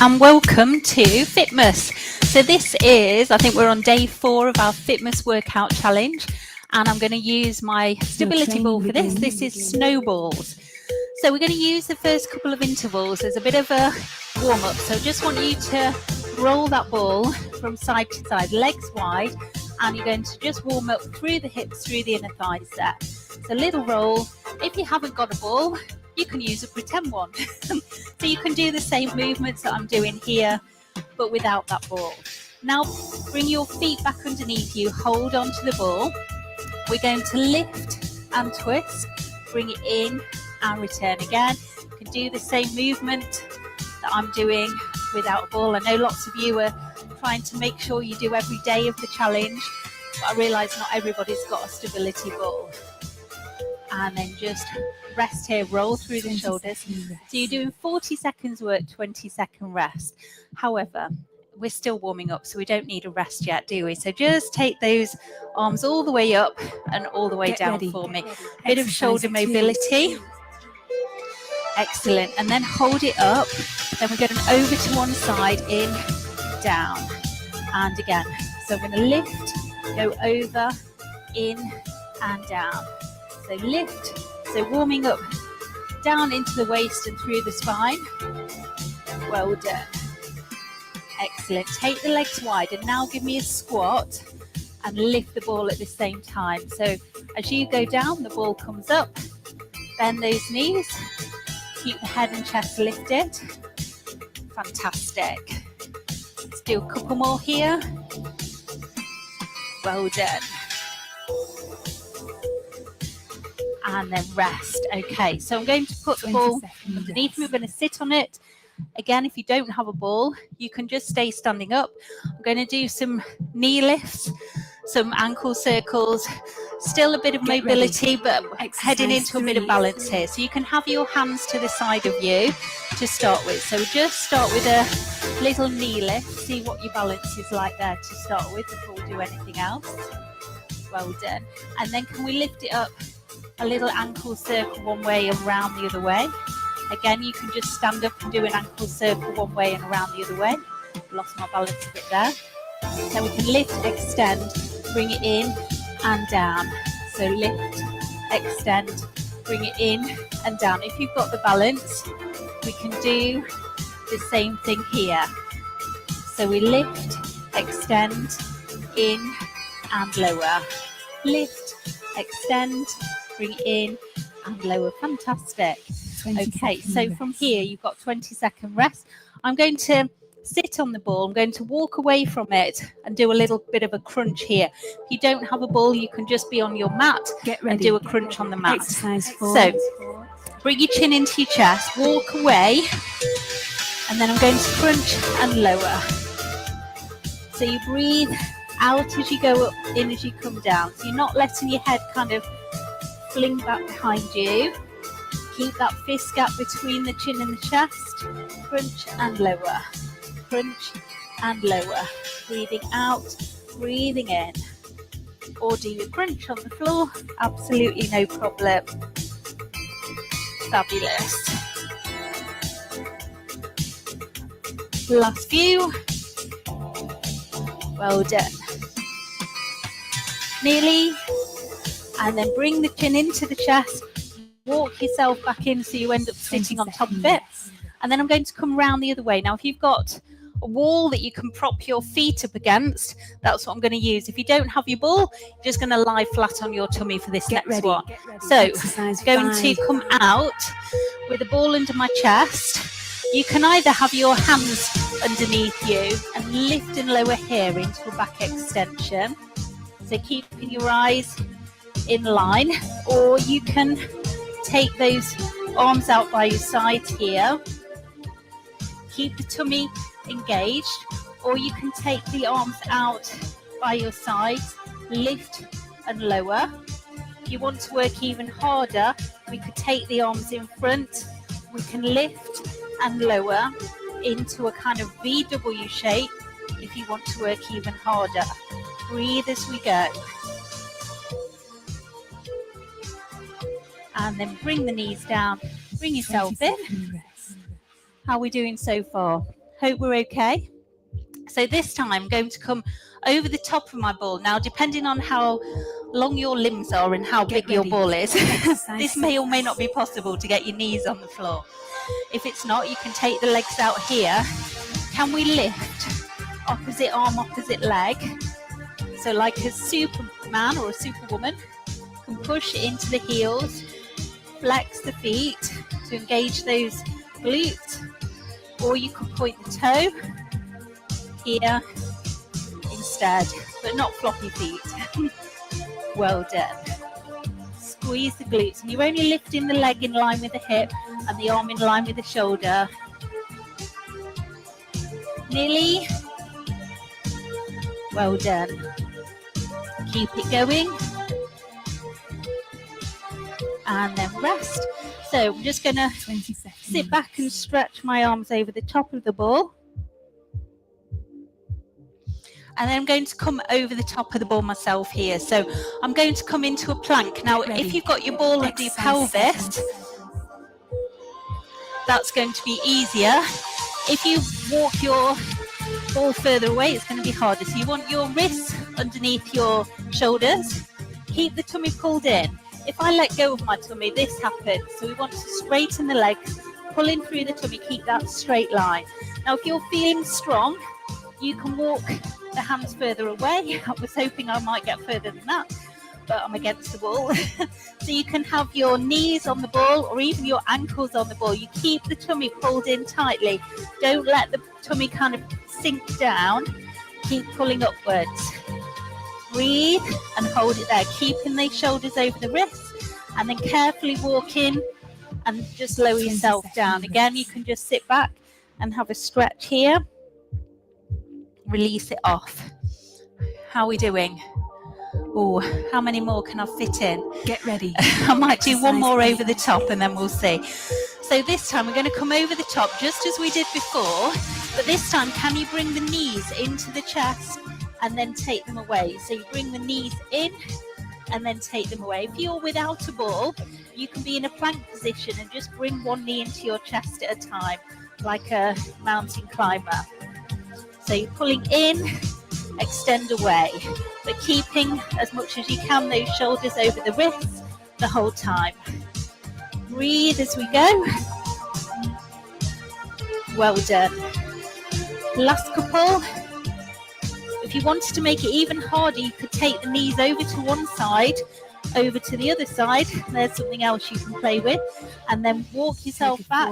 and welcome to Fitmas. So this is, I think we're on day 4 of our Fitmas workout challenge, and I'm going to use my stability ball for this. This is Snowballs. So we're going to use the first couple of intervals as a bit of a warm-up. So I just want you to roll that ball from side to side, legs wide, and you're going to just warm up through the hips, through the inner thighs there. So little roll. If you haven't got a ball, you can use a pretend one. So you can do the same movements that I'm doing here, but without that ball. Now bring your feet back underneath you, hold on to the ball. We're going to lift and twist, bring it in and return again. You can do the same movement that I'm doing without a ball. I know lots of you are trying to make sure you do every day of the challenge, but I realise not everybody's got a stability ball. And then just rest here, roll through the shoulders. So you're doing 40 seconds work, 20-second rest. However, we're still warming up, so we don't need a rest yet, do we? So just take those arms all the way up and all the way down for me. Bit of shoulder mobility. Excellent. And then hold it up. Then we're going over to one side, in, down, and again. So we're going to lift, go over, in, and down. So lift, so warming up down into the waist and through the spine. Well done. Excellent. Take the legs wide and now give me a squat and lift the ball at the same time. So as you go down, the ball comes up. Bend those knees. Keep the head and chest lifted. Fantastic. Let's do a couple more here. Well done. And then rest. Okay, so I'm going to put the ball underneath me. We're going to sit on it. Again, if you don't have a ball, you can just stay standing up. I'm going to do some knee lifts, some ankle circles, still a bit of mobility, but heading into a bit of balance here. So you can have your hands to the side of you to start with. So just start with a little knee lift. See what your balance is like there to start with before we do anything else. Well done. And then can we lift it up? A little ankle circle one way and around the other way. Again, you can just stand up and do an ankle circle one way and around the other way. Lost my balance a bit there. So we can lift, extend, bring it in and down. So lift, extend, bring it in and down. If you've got the balance, we can do the same thing here. So we lift, extend, in and lower. Lift, extend, bring it in and lower. Fantastic. Okay, so from here you've got 20-second rest. I'm going to sit on the ball. I'm going to walk away from it and do a little bit of a crunch here. If you don't have a ball, you can just be on your mat and do a crunch on the mat. So bring your chin into your chest, walk away, and then I'm going to crunch and lower. So you breathe out as you go up, in as you come down. So you're not letting your head kind of fling back behind you. Keep that fist gap between the chin and the chest. Crunch and lower. Crunch and lower. Breathing out, breathing in. Or do your crunch on the floor. Absolutely no problem. Fabulous. Last few. Well done. Nearly. And then bring the chin into the chest. Walk yourself back in so you end up sitting on top of it. And then I'm going to come round the other way. Now, if you've got a wall that you can prop your feet up against, that's what I'm going to use. If you don't have your ball, you're just going to lie flat on your tummy for this next one. So, going to come out with the ball under my chest. You can either have your hands underneath you and lift and lower here into a back extension. So keeping your eyes in line, or you can take those arms out by your side here. Keep the tummy engaged, or you can take the arms out by your sides, lift and lower. If you want to work even harder, we could take the arms in front. We can lift and lower into a kind of VW shape if you want to work even harder. Breathe as we go. And then bring the knees down, bring yourself in. How are we doing so far? Hope we're okay. So this time I'm going to come over the top of my ball. Now, depending on how long your limbs are and how big your ball is, this may or may not be possible to get your knees on the floor. If it's not, you can take the legs out here. Can we lift opposite arm, opposite leg? So like a superman or a superwoman, can push into the heels, flex the feet to engage those glutes, or you can point the toe here instead, but not floppy feet. Well done. Squeeze the glutes, and you're only lifting the leg in line with the hip and the arm in line with the shoulder. Nearly. Well done. Keep it going. And then rest. So I'm just going to sit back and stretch my arms over the top of the ball. And then I'm going to come over the top of the ball myself here. So I'm going to come into a plank. Now, if you've got your ball under your pelvis, that's going to be easier. If you walk your ball further away, it's going to be harder. So you want your wrists underneath your shoulders. Keep the tummy pulled in. If I let go of my tummy, this happens. So we want to straighten the legs, pulling through the tummy, keep that straight line. Now, if you're feeling strong, you can walk the hands further away. I was hoping I might get further than that, but I'm against the wall. So you can have your knees on the ball or even your ankles on the ball. You keep the tummy pulled in tightly. Don't let the tummy kind of sink down. Keep pulling upwards. Breathe and hold it there, keeping the shoulders over the wrists, and then carefully walk in and just lower yourself down. Again, you can just sit back and have a stretch here. Release it off. How are we doing? Oh, how many more can I fit in? Get ready. I might do one more over the top and then we'll see. So this time we're going to come over the top just as we did before, but this time can you bring the knees into the chest and then take them away? So you bring the knees in and then take them away. If you're without a ball, you can be in a plank position and just bring one knee into your chest at a time, like a mountain climber. So you're pulling in, extend away, but keeping as much as you can those shoulders over the wrists the whole time. Breathe as we go. Well done. Last couple. If you wanted to make it even harder, you could take the knees over to one side, over to the other side. There's something else you can play with. And then walk yourself back,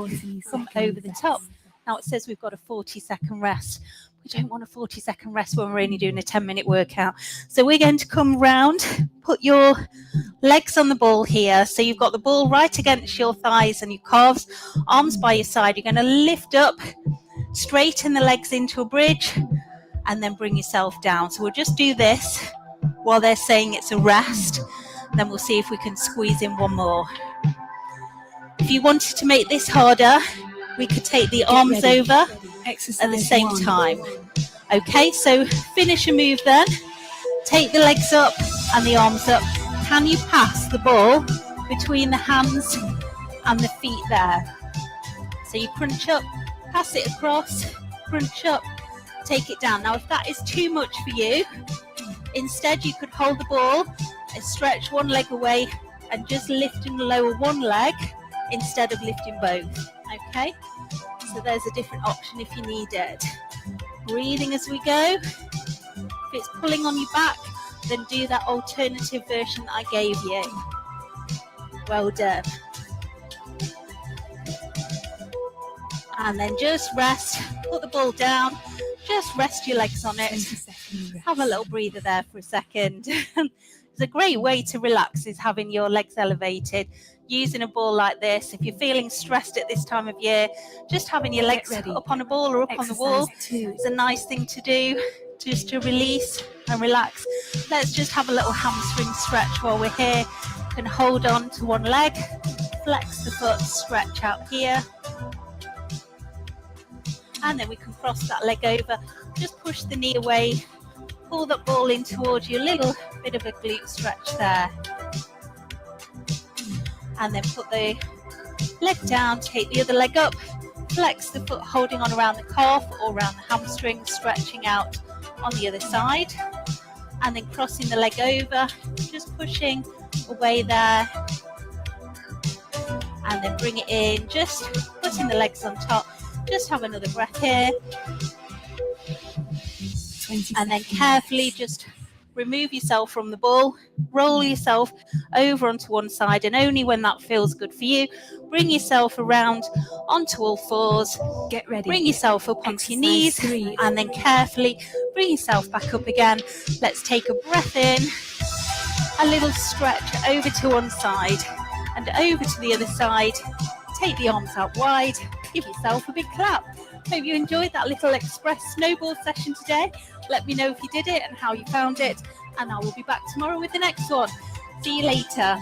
come over the top. Now it says we've got a 40-second rest. We don't want a 40-second rest when we're only doing a 10-minute workout. So we're going to come round, put your legs on the ball here. So you've got the ball right against your thighs and your calves, arms by your side. You're going to lift up, straighten the legs into a bridge, and then bring yourself down. So we'll just do this while they're saying it's a rest. Then we'll see if we can squeeze in one more. If you wanted to make this harder, we could take the arms over Exercise at the same 1. time. Okay, so finish a move then. Take the legs up and the arms up. Can you pass the ball between the hands and the feet there? So you crunch up, pass it across, crunch up, take it down. Now if that is too much for you, instead you could hold the ball and stretch one leg away and just lift and lower one leg instead of lifting both. Okay, so there's a different option if you need it. Breathing as we go. If it's pulling on your back, then do that alternative version that I gave you. Well done. And then just rest, put the ball down, just rest your legs on it. Have a little breather there for a second. It's a great way to relax is having your legs elevated. Using a ball like this, if you're feeling stressed at this time of year, just having your legs up on a ball or up on the wall is a nice thing to do, just to release and relax. Let's just have a little hamstring stretch while we're here. You can hold on to one leg, flex the foot, stretch out here, and then we can cross that leg over. Just push the knee away, pull that ball in towards you, a little bit of a glute stretch there. And then put the leg down, take the other leg up, Flex the foot holding on around the calf or around the hamstring, stretching out on the other side. And then crossing the leg over, just pushing away there. And then bring it in, just putting the legs on top. Just have another breath here. And then carefully just remove yourself from the ball, roll yourself over onto one side, and only when that feels good for you, bring yourself around onto all fours. Get ready. Bring yourself up onto your knees, 3. and then carefully bring yourself back up again. Let's take a breath in, a little stretch over to one side and over to the other side. Take the arms out wide, give yourself a big clap. Hope you enjoyed that little express snowball session today. Let me know if you did it and how you found it, and I will be back tomorrow with the next one. See you later.